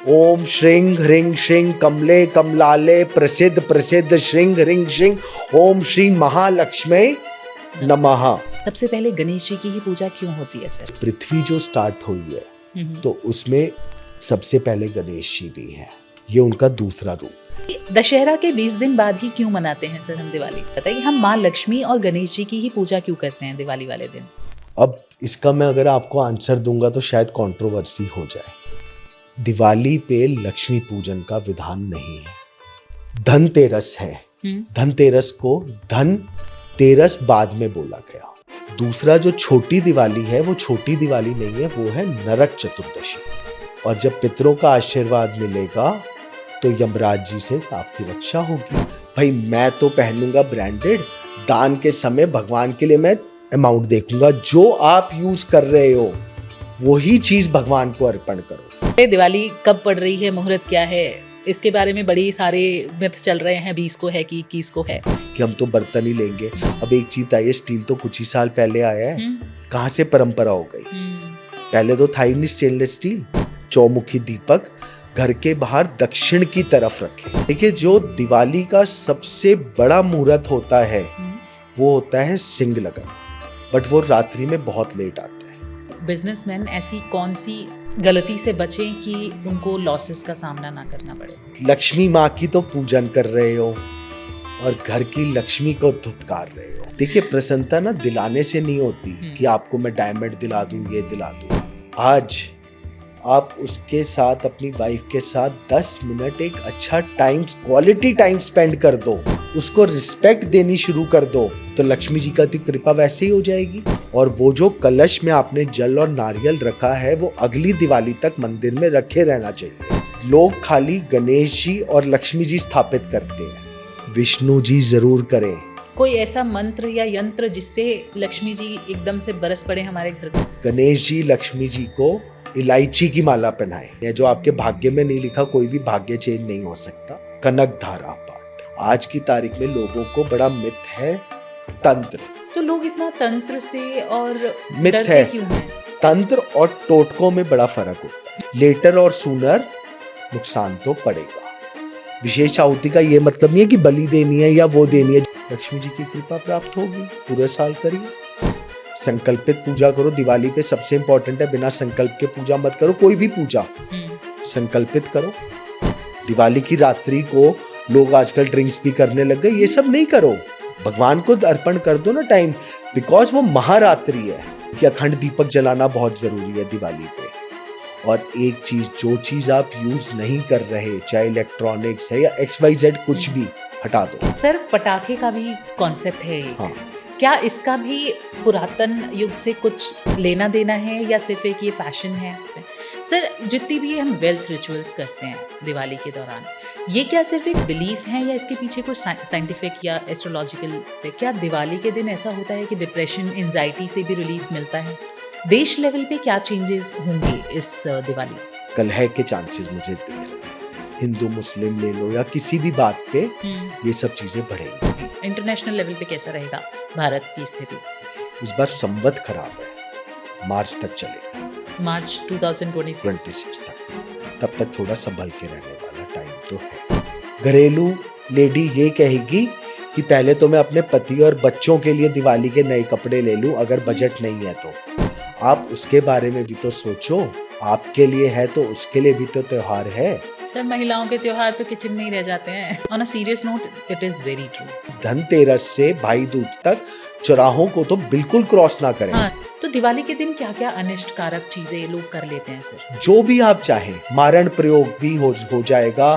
ओम श्रीं ह्रीं श्रीं कमले कमलाले प्रसिद्ध प्रसिद्ध श्रीं ह्रीं श्रीं ओम श्री महालक्ष्मी नमः। सबसे पहले गणेश जी की ही पूजा क्यों होती है सर? पृथ्वी जो स्टार्ट हुई है तो उसमें सबसे पहले गणेश जी भी हैं, ये उनका दूसरा रूप। दशहरा के 20 दिन बाद ही क्यों मनाते हैं सर हम दिवाली? बताइए, हम माँ लक्ष्मी और गणेश जी की ही पूजा क्यों करते हैं दिवाली वाले दिन? अब इसका मैं अगर आपको आंसर दूंगा तो शायद कंट्रोवर्सी हो जाए। दिवाली पे लक्ष्मी पूजन का विधान नहीं है, धनतेरस है। धनतेरस को धन तेरस बाद में बोला गया। दूसरा जो छोटी दिवाली है वो छोटी दिवाली नहीं है, वो है नरक चतुर्दशी। और जब पितरों का आशीर्वाद मिलेगा तो यमराज जी से आपकी रक्षा होगी। भाई मैं तो पहनूंगा ब्रांडेड, दान के समय भगवान के लिए मैं अमाउंट देखूंगा, जो आप यूज कर रहे हो वही चीज भगवान को अर्पण करो। दिवाली कब पड़ रही है, मुहूर्त क्या है, इसके बारे में बड़ी सारे मिथ चल रहे हैं। 20 को है कि 21 को है कि हम तो बर्तन ही लेंगे। अब एक चीज बताइए, स्टील तो कुछ ही साल पहले आया है, कहाँ से परंपरा हो गई? पहले तो था ही नहीं स्टेनलेस स्टील। चौमुखी दीपक घर के बाहर दक्षिण की तरफ रखें। देखिए, जो दिवाली का सबसे बड़ा मुहूर्त होता है वो होता है सिंह लगन, बट वो रात्रि में बहुत लेट आता है। बिजनेसमैन ऐसी कौन सी गलती से बचें कि उनको लॉसेस का सामना ना करना पड़े? लक्ष्मी माँ की तो पूजन कर रहे हो और घर की लक्ष्मी को धुतकार रहे हो। देखिए, प्रसन्नता ना दिलाने से नहीं होती कि आपको मैं डायमंड दिला दूं, ये दिला दूं। आज आप उसके साथ, अपनी वाइफ के साथ 10 मिनट एक अच्छा टाइम, क्वालिटी टाइम स्पेंड कर दो, उसको रिस्पेक्ट देनी शुरू कर दो, तो लक्ष्मी जी का कृपा वैसे ही हो जाएगी। और वो जो कलश में आपने जल और नारियल रखा है वो अगली दिवाली तक मंदिर में रखे रहना चाहिए। लोग खाली गणेश जी और लक्ष्मी जी स्थापित करते हैं, विष्णु जी जरूर करें। कोई ऐसा मंत्र या यंत्र जिससे लक्ष्मी जी एकदम से बरस पड़े हमारे घर में? गणेश जी लक्ष्मी जी को इलायची की माला पहनाए, या जो आपके भाग्य में नहीं लिखा कोई भी भाग्य चेंज नहीं हो सकता। कनक धारा पाठ। आज की तारीख में लोगों को बड़ा मिथ है तंत्र, तो लोग इतना तंत्र से और मिथ डरते है। क्यों हैं? तंत्र और टोटकों में बड़ा फर्क होता है। लेटर और सूनर नुकसान तो पड़ेगा। विशेष आहुति का ये मतलब नहीं है कि बलि देनी है या वो देनी है। लक्ष्मी जी की कृपा प्राप्त होगी, पूरे साल करिए। संकल्पित पूजा करो। दिवाली पे सबसे इंपॉर्टेंट है, बिना संकल्प के पूजा मत करो। कोई भी पूजा संकल्पित करो। दिवाली की रात्रि को लोग आजकल ड्रिंक्स भी करने लग गए, ये सब नहीं करो। भगवान को अर्पण कर दो ना टाइम, बिकॉज वो महारात्रि है कि अखंड दीपक जलाना बहुत जरूरी है दिवाली पे। और एक चीज, जो चीज आप यूज नहीं कर रहे, चाहे इलेक्ट्रॉनिक्स है या XYZ कुछ भी, हटा दो। सर, पटाखे का भी कॉन्सेप्ट है एक। हाँ। क्या इसका भी पुरातन युग से कुछ लेना देना है या सिर्फ एक ये फैशन है? सर, जितनी भी हम वेल्थ रिचुअल्स करते हैं दिवाली के दौरान, ये क्या सिर्फ एक बिलीफ है या इसके पीछे कुछ साइंटिफिक या एस्ट्रोलॉजिकल? क्या दिवाली के दिन ऐसा होता है कि डिप्रेशन, एंजाइटी से भी रिलीफ मिलता है? देश लेवल पे क्या चेंजेस होंगे इस दिवाली? कलह के चांसेस मुझे दिख रहे हैं। हिंदू मुस्लिम ले लो या किसी भी बात पे ये सब चीजें बढ़ेंगी। इंटरनेशनल लेवल पे कैसा रहेगा भारत की स्थिति? इस बार संवत खराब है, मार्च तक चलेगा। मार्च 2026 तक, तब तक थोड़ा संभल के रहने वाला टाइम तो है। घरेलू लेडी ये कहेगी कि पहले तो मैं अपने पति और बच्चों के लिए दिवाली के नए कपड़े ले लूं, अगर बजट नहीं है तो। आप उसके बारे में भी तो सोचो, आपके लिए है तो उसके लिए भी तो त्योहार है। सर, महिलाओं के त्योहार तो किचन में ही रह जाते हैं। On a serious note, it is very true. Dhanteras से भाई दूज तक चौराहों को तो बिल्कुल क्रॉस ना करें। हाँ, तो दिवाली के दिन क्या क्या अनिष्टकारक चीजें लोग कर लेते हैं सर? जो भी आप चाहें, मारण प्रयोग भी हो जाएगा,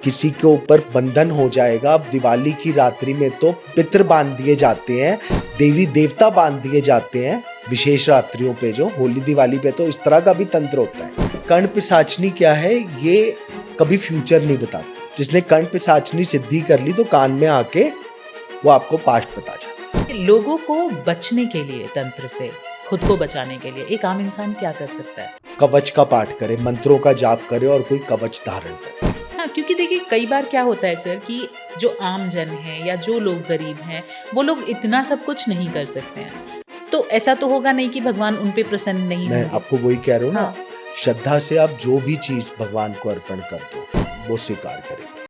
किसी के ऊपर बंधन हो जाएगा। अब दिवाली की रात्रि में तो पितृ बांध दिए जाते हैं, देवी देवता बांध दिए जाते हैं। विशेष रात्रियों पे, जो होली दिवाली पे, तो इस तरह का भी तंत्र होता है। कर्ण पिशाचनी क्या है, ये कभी फ्यूचर नहीं बताती। जिसने कर्ण पिशाचनी सिद्धि कर ली तो कान में आके वो आपको पास्ट बता जाता है। लोगों को बचने के लिए, तंत्र से खुद को बचाने के लिए एक आम इंसान क्या कर सकता है? कवच का पाठ करे, मंत्रों का जाप करे और कोई कवच धारण करे। हाँ, क्योंकि देखिए कई बार क्या होता है सर कि जो आम जन है या जो लोग गरीब हैं, वो लोग इतना सब कुछ नहीं कर सकते हैं। तो ऐसा तो होगा नहीं कि भगवान उन पे प्रसन्न नहीं मैं होंगे। आपको वही कह रहा हूँ ना, श्रद्धा से आप जो भी चीज भगवान को अर्पण कर दो वो स्वीकार करेंगे।